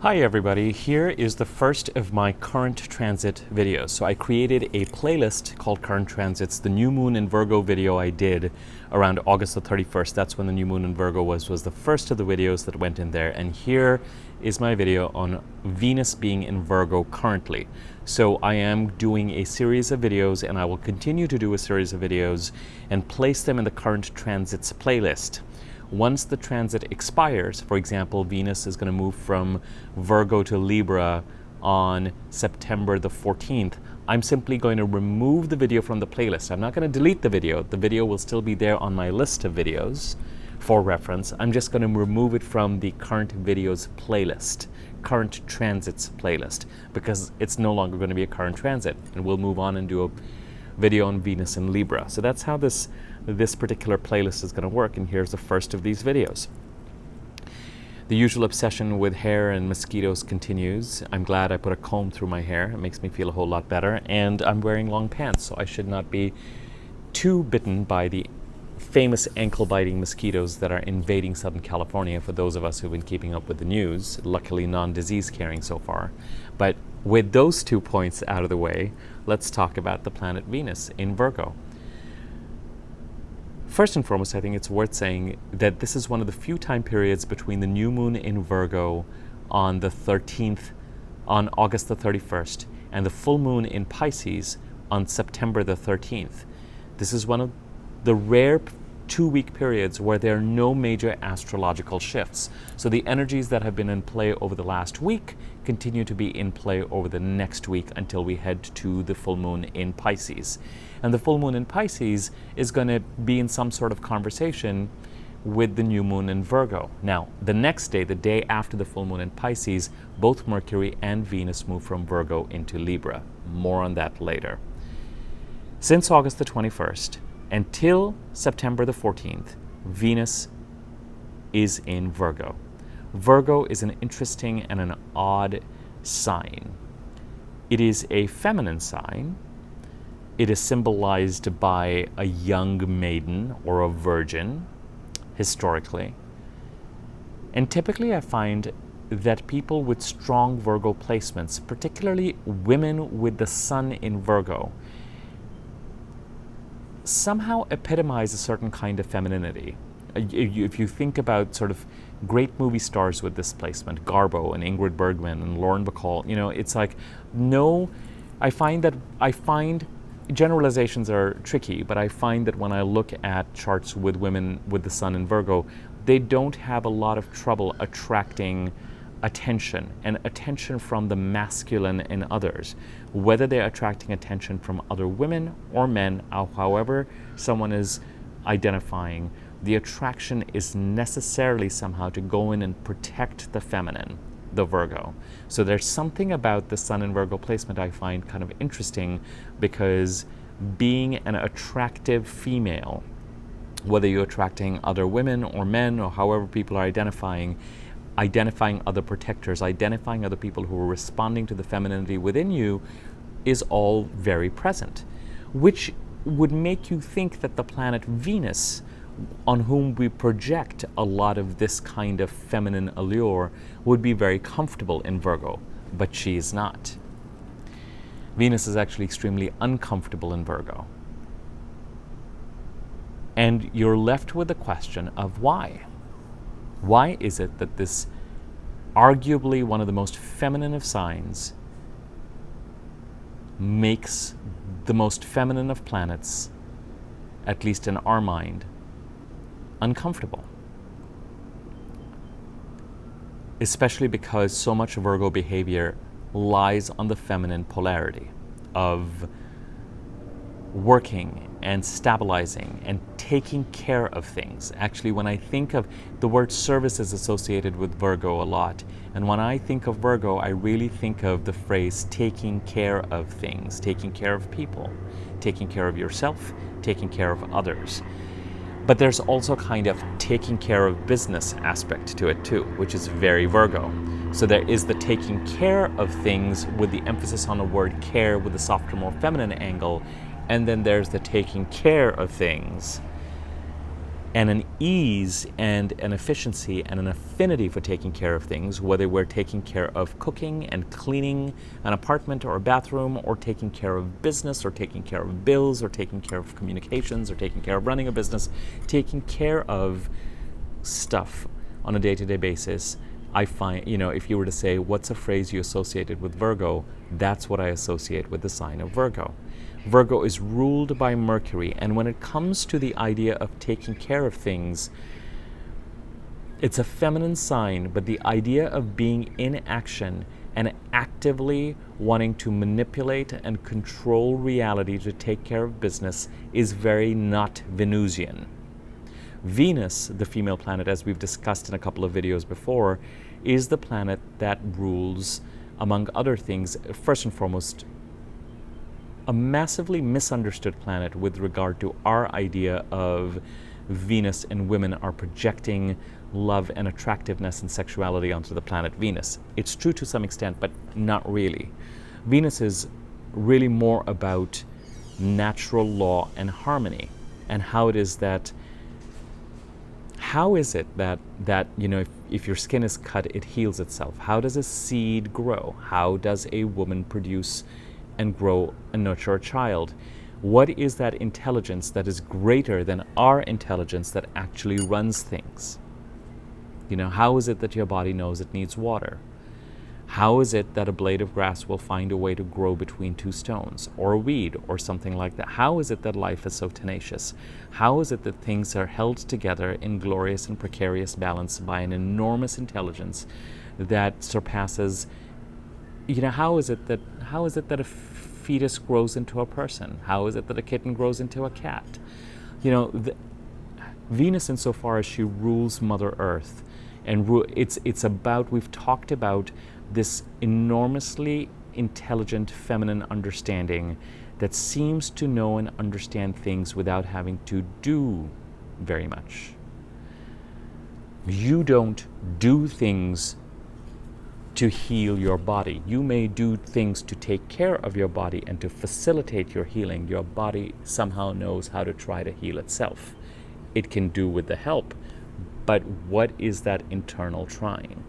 Hi everybody, here is the first of my current transit videos. So I created a playlist called Current Transits. The new moon in Virgo video I did around August the 31st. That's when the new moon in Virgo was the first of the videos that went in there. And here is my video on Venus being in Virgo currently. So I am doing a series of videos, and I will continue to do a series of videos and place them in the Current Transits playlist. Once the transit expires, for example, Venus is going to move from Virgo to Libra on September the 14th, I'm simply going to remove the video from the playlist. I'm not going to delete the video. The video will still be there on my list of videos for reference. I'm just going to remove it from the current videos playlist, current transits playlist, because it's no longer going to be a current transit, and we'll move on and do a video on Venus and Libra. So that's how this particular playlist is going to work, and here's the first of these videos. The usual obsession with hair and mosquitoes continues. I'm glad I put a comb through my hair. It makes me feel a whole lot better, and I'm wearing long pants, so I should not be too bitten by the famous ankle-biting mosquitoes that are invading Southern California, for those of us who've been keeping up with the news. Luckily non-disease carrying so far. But with those 2 points out of the way, let's talk about the planet Venus in Virgo. First and foremost, I think it's worth saying that this is one of the few time periods between the new moon in Virgo on the 13th, on August the 31st, and the full moon in Pisces on September the 13th. This is one of the rare 2-week periods where there are no major astrological shifts. So the energies that have been in play over the last week continue to be in play over the next week until we head to the full moon in Pisces. And the full moon in Pisces is going to be in some sort of conversation with the new moon in Virgo. Now, the next day, the day after the full moon in Pisces, both Mercury and Venus move from Virgo into Libra. More on that later. Since August the 21st, until September the 14th, Venus is in Virgo. Virgo is an interesting and an odd sign. It is a feminine sign. It is symbolized by a young maiden or a virgin, historically. And typically I find that people with strong Virgo placements, particularly women with the sun in Virgo, somehow epitomize a certain kind of femininity. If you think about sort of great movie stars with this placement, Garbo and Ingrid Bergman and Lauren Bacall, it's like, no, I find generalizations are tricky, but I find that when I look at charts with women with the sun in Virgo, they don't have a lot of trouble attracting attention, and attention from the masculine in others. Whether they're attracting attention from other women or men, or however someone is identifying, the attraction is necessarily somehow to go in and protect the feminine, the Virgo. So there's something about the sun in Virgo placement I find kind of interesting, because being an attractive female, whether you're attracting other women or men or however people are identifying other protectors, identifying other people who are responding to the femininity within you, is all very present, which would make you think that the planet Venus, on whom we project a lot of this kind of feminine allure, would be very comfortable in Virgo, but she is not. Venus is actually extremely uncomfortable in Virgo. And you're left with the question of why. Why is it that this arguably one of the most feminine of signs makes the most feminine of planets, at least in our mind, uncomfortable? Especially because so much Virgo behavior lies on the feminine polarity of working and stabilizing and taking care of things. Actually, when I think of the word service, is associated with Virgo a lot. And when I think of Virgo, I really think of the phrase taking care of things, taking care of people, taking care of yourself, taking care of others. But there's also kind of taking care of business aspect to it too, which is very Virgo. So there is the taking care of things with the emphasis on the word care with the softer, more feminine angle. And then there's the taking care of things and an ease and an efficiency and an affinity for taking care of things, whether we're taking care of cooking and cleaning an apartment or a bathroom, or taking care of business, or taking care of bills, or taking care of communications, or taking care of running a business, taking care of stuff on a day-to-day basis. I find, if you were to say, what's a phrase you associated with Virgo, that's what I associate with the sign of Virgo. Virgo is ruled by Mercury, and when it comes to the idea of taking care of things, it's a feminine sign, but the idea of being in action and actively wanting to manipulate and control reality to take care of business is very not Venusian. Venus, the female planet, as we've discussed in a couple of videos before, is the planet that rules, among other things, first and foremost, a massively misunderstood planet with regard to our idea of Venus, and women are projecting love and attractiveness and sexuality onto the planet Venus. It's true to some extent, but not really. Venus is really more about natural law and harmony, and how it is that if your skin is cut, it heals itself? How does a seed grow? How does a woman produce and grow and nurture a child? What is that intelligence that is greater than our intelligence that actually runs things? How is it that your body knows it needs water? How is it that a blade of grass will find a way to grow between two stones, or a weed, or something like that? How is it that life is so tenacious? How is it that things are held together in glorious and precarious balance by an enormous intelligence that surpasses, how is it that a fetus grows into a person? How is it that a kitten grows into a cat? Venus, insofar as she rules Mother Earth, and it's about, we've talked about this enormously intelligent feminine understanding that seems to know and understand things without having to do very much. You don't do things to heal your body. You may do things to take care of your body and to facilitate your healing. Your body somehow knows how to try to heal itself. It can do with the help, but what is that internal trying?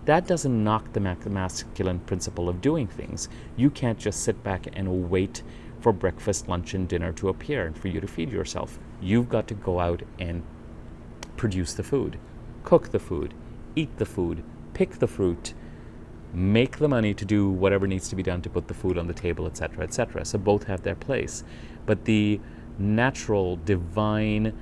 That doesn't knock the masculine principle of doing things. You can't just sit back and wait for breakfast, lunch, and dinner to appear and for you to feed yourself. You've got to go out and produce the food, cook the food, eat the food, pick the fruit, make the money to do whatever needs to be done to put the food on the table, etc., etc. So both have their place. But the natural, divine,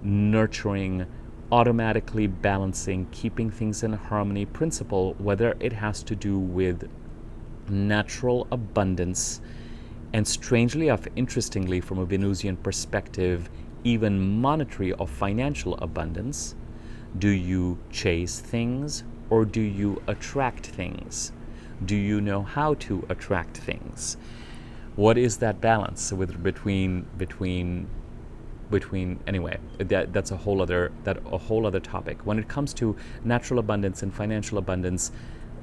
nurturing, automatically balancing, keeping things in harmony principle, whether it has to do with natural abundance, and strangely enough, interestingly, from a Venusian perspective, even monetary or financial abundance. Do you chase things, or do you attract things? Do you know how to attract things? What is that balance between anyway, that's a whole other topic. When it comes to natural abundance and financial abundance,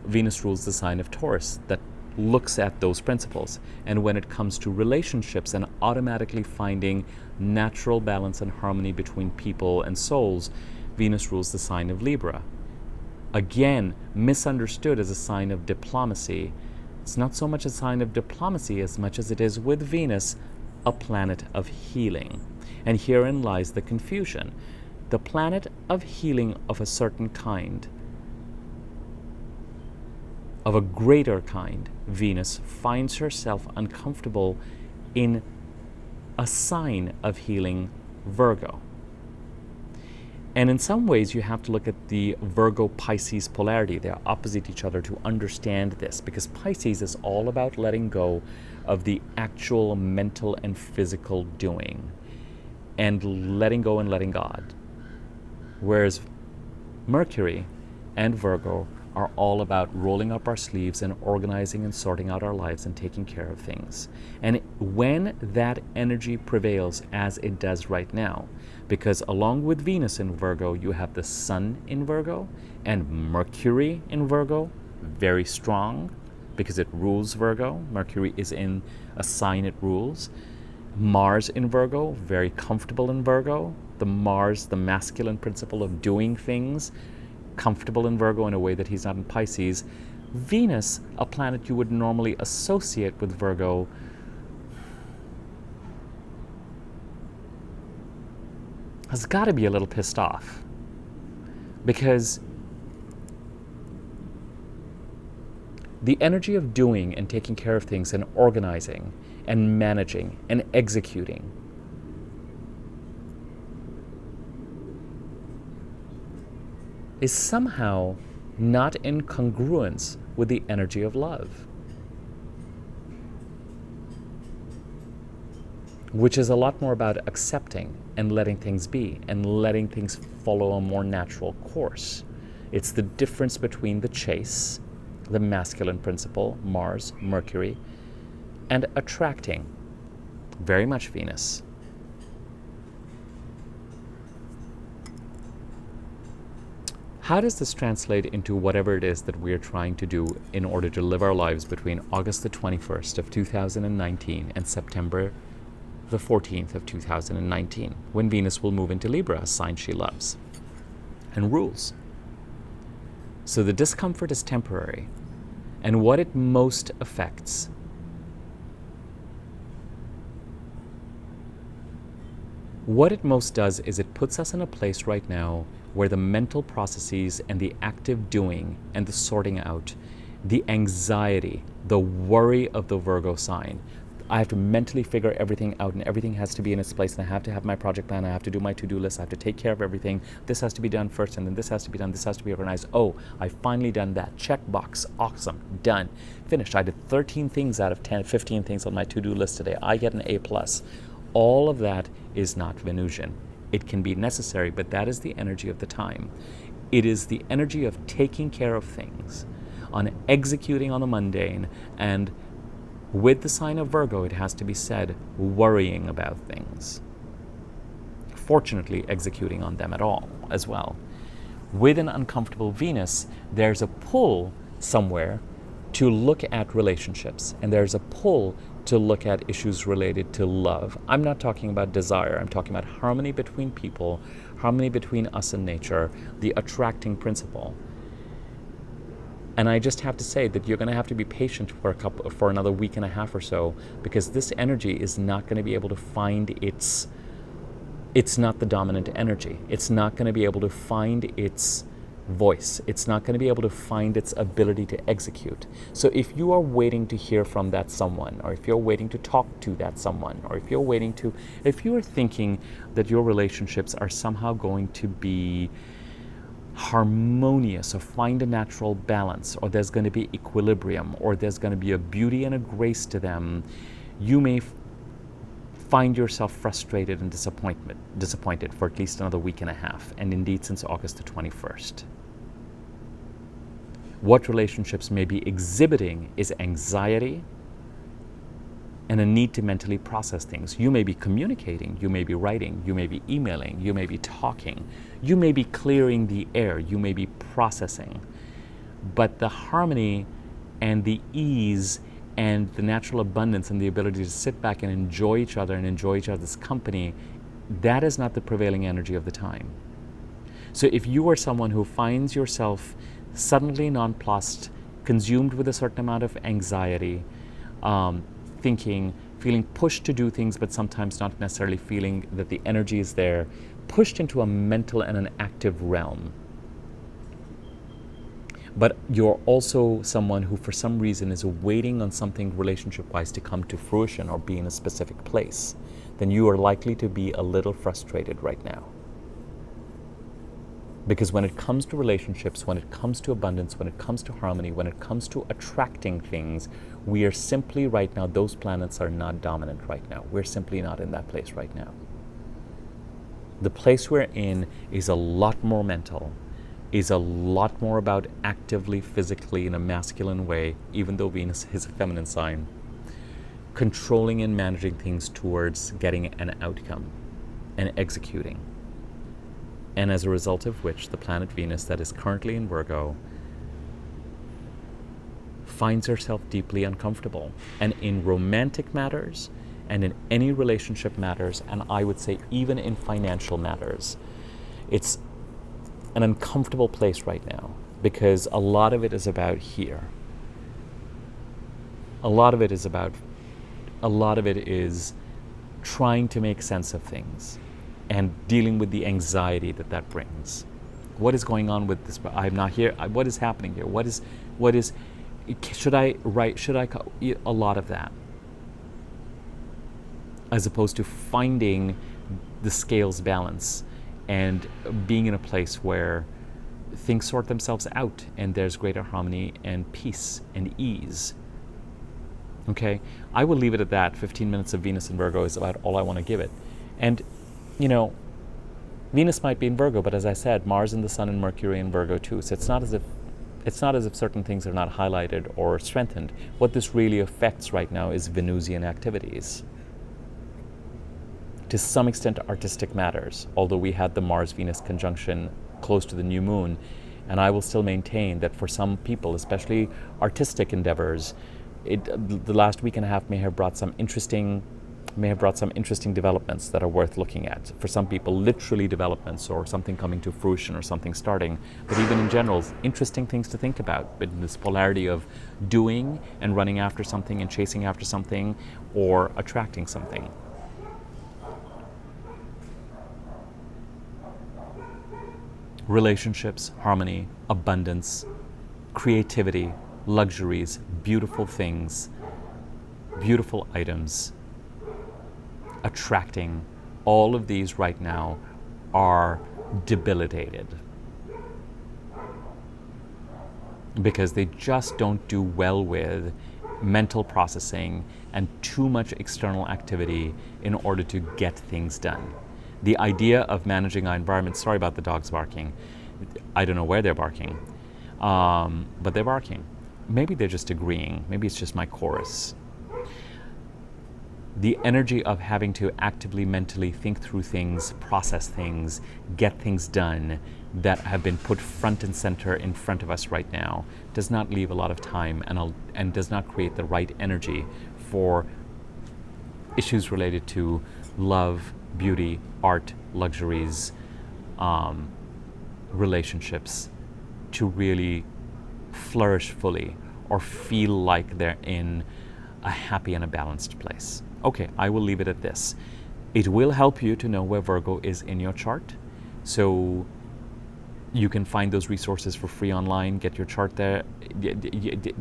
Venus rules the sign of Taurus that looks at those principles. And when it comes to relationships and automatically finding natural balance and harmony between people and souls, Venus rules the sign of Libra. Again, misunderstood as a sign of diplomacy. It's not so much a sign of diplomacy as much as it is, with Venus, a planet of healing. And herein lies the confusion. The planet of healing of a certain kind, of a greater kind, Venus, finds herself uncomfortable in a sign of healing, Virgo. And in some ways, you have to look at the Virgo-Pisces polarity. They are opposite each other to understand this, because Pisces is all about letting go of the actual mental and physical doing and letting go and letting God. Whereas Mercury and Virgo are all about rolling up our sleeves and organizing and sorting out our lives and taking care of things. And when that energy prevails, as it does right now, because along with Venus in Virgo, you have the Sun in Virgo and Mercury in Virgo, very strong because it rules Virgo. Mercury is in a sign it rules. Mars in Virgo, very comfortable in Virgo. the Mars, the masculine principle of doing things, comfortable in Virgo in a way that he's not in Pisces. Venus, a planet you would normally associate with Virgo, has got to be a little pissed off, because the energy of doing and taking care of things and organizing and managing and executing is somehow not in congruence with the energy of love, which is a lot more about accepting and letting things be and letting things follow a more natural course. It's the difference between the chase, the masculine principle, Mars, Mercury, and attracting, very much Venus. How does this translate into whatever it is that we're trying to do in order to live our lives between August the 21st of 2019 and September the 14th of 2019, when Venus will move into Libra, a sign she loves and rules? So the discomfort is temporary, and what it most affects does is it puts us in a place right now where the mental processes and the active doing and the sorting out, the anxiety, the worry of the Virgo sign. I have to mentally figure everything out, and everything has to be in its place, and I have to have my project plan, I have to do my to-do list, I have to take care of everything. This has to be done first, and then this has to be done, this has to be organized. Oh, I've finally done that. Check box. Awesome. Done. Finished. I did 13 things out of 10, 15 things on my to-do list today. I get an A+. All of that is not Venusian. It can be necessary, but that is the energy of the time. It is the energy of taking care of things, on executing on the mundane, and with the sign of Virgo, it has to be said, worrying about things. Fortunately, executing on them at all as well. With an uncomfortable Venus, there's a pull somewhere to look at relationships, and there's a pull to look at issues related to love. I'm not talking about desire, I'm talking about harmony between people, harmony between us and nature, the attracting principle. And I just have to say that you're going to have to be patient for another week and a half or so, because this energy is not going to be able to find it's not the dominant energy. It's not going to be able to find its voice. It's not going to be able to find its ability to execute. So if you are waiting to hear from that someone, or if you're waiting to talk to that someone, or if you are thinking that your relationships are somehow going to be harmonious or find a natural balance, or there's going to be equilibrium, or there's going to be a beauty and a grace to them, you may find yourself frustrated and disappointed for at least another week and a half, and indeed since August the 21st. What relationships may be exhibiting is anxiety and a need to mentally process things. You may be communicating, you may be writing, you may be emailing, you may be talking, you may be clearing the air, you may be processing. But the harmony and the ease and the natural abundance and the ability to sit back and enjoy each other and enjoy each other's company, that is not the prevailing energy of the time. So if you are someone who finds yourself suddenly nonplussed, consumed with a certain amount of anxiety, thinking, feeling pushed to do things, but sometimes not necessarily feeling that the energy is there, pushed into a mental and an active realm. But you're also someone who for some reason is waiting on something relationship-wise to come to fruition or be in a specific place, then you are likely to be a little frustrated right now. Because when it comes to relationships, when it comes to abundance, when it comes to harmony, when it comes to attracting things, we are simply right now, those planets are not dominant right now. We're simply not in that place right now. The place we're in is a lot more mental, is a lot more about actively, physically, in a masculine way, even though Venus is a feminine sign, controlling and managing things towards getting an outcome and executing. And as a result of which, the planet Venus that is currently in Virgo finds herself deeply uncomfortable. And in romantic matters and in any relationship matters, and I would say even in financial matters. It's an uncomfortable place right now because a lot of it is about here. A lot of it is trying to make sense of things and dealing with the anxiety that brings. What is going on with this? I'm not here. What is happening here? What is, should I a lot of that, as opposed to finding the scales balance and being in a place where things sort themselves out and there's greater harmony and peace and ease. Okay, I will leave it at that. 15 minutes of Venus in Virgo is about all I want to give it. And, Venus might be in Virgo, but as I said, Mars and the Sun and Mercury in Virgo too. So it's not as if certain things are not highlighted or strengthened. What this really affects right now is Venusian activities. To some extent, artistic matters, although we had the Mars-Venus conjunction close to the new moon. And I will still maintain that for some people, especially artistic endeavors, the last week and a half may have brought some interesting developments that are worth looking at. For some people, literally developments or something coming to fruition or something starting. But even in general, interesting things to think about. But in this polarity of doing and running after something and chasing after something or attracting something. Relationships, harmony, abundance, creativity, luxuries, beautiful things, beautiful items, attracting, all of these right now are debilitated because they just don't do well with mental processing and too much external activity in order to get things done. The idea of managing our environment, sorry about the dogs barking, I don't know where they're barking, but they're barking. Maybe they're just agreeing, maybe it's just my chorus. The energy of having to actively, mentally think through things, process things, get things done that have been put front and center in front of us right now does not leave a lot of time and does not create the right energy for issues related to love, beauty, art, luxuries, relationships to really flourish fully or feel like they're in a happy and a balanced place. Okay, I will leave it at this. It will help you to know where Virgo is in your chart. So you can find those resources for free online, get your chart there.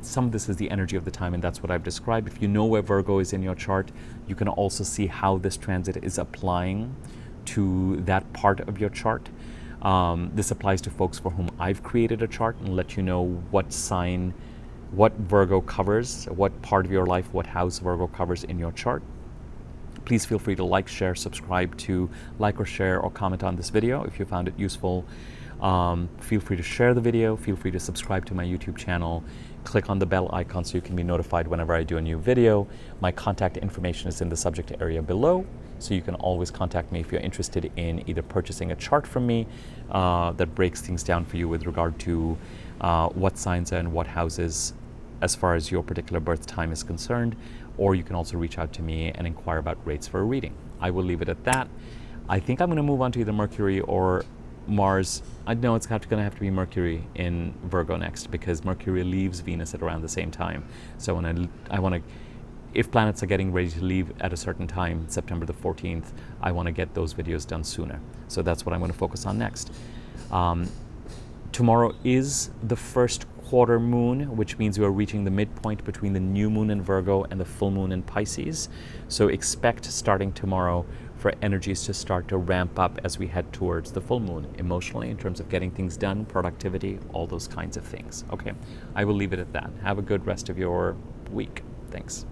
Some of this is the energy of the time, and that's what I've described. If you know where Virgo is in your chart, you can also see how this transit is applying to that part of your chart. This applies to folks for whom I've created a chart and let you know what sign, what Virgo covers, what part of your life, what house Virgo covers in your chart. Please feel free to like, share, subscribe to, like or share or comment on this video if you found it useful. Feel free to share the video, feel free to subscribe to my YouTube channel, click on the bell icon so you can be notified whenever I do a new video. My contact information is in the subject area below, so you can always contact me if you're interested in either purchasing a chart from me that breaks things down for you with regard to what signs are in what houses as far as your particular birth time is concerned, or you can also reach out to me and inquire about rates for a reading. I will leave it at that. I think I'm going to move on to either Mercury or Mars. I know it's going to have to be Mercury in Virgo next because Mercury leaves Venus at around the same time. So when I want to, if planets are getting ready to leave at a certain time, September the 14th, I want to get those videos done sooner. So that's what I'm going to focus on next. Tomorrow is the first quarter moon, which means we are reaching the midpoint between the new moon in Virgo and the full moon in Pisces. So expect starting tomorrow for energies to start to ramp up as we head towards the full moon, emotionally, in terms of getting things done, productivity, all those kinds of things. Okay, I will leave it at that. Have a good rest of your week. Thanks.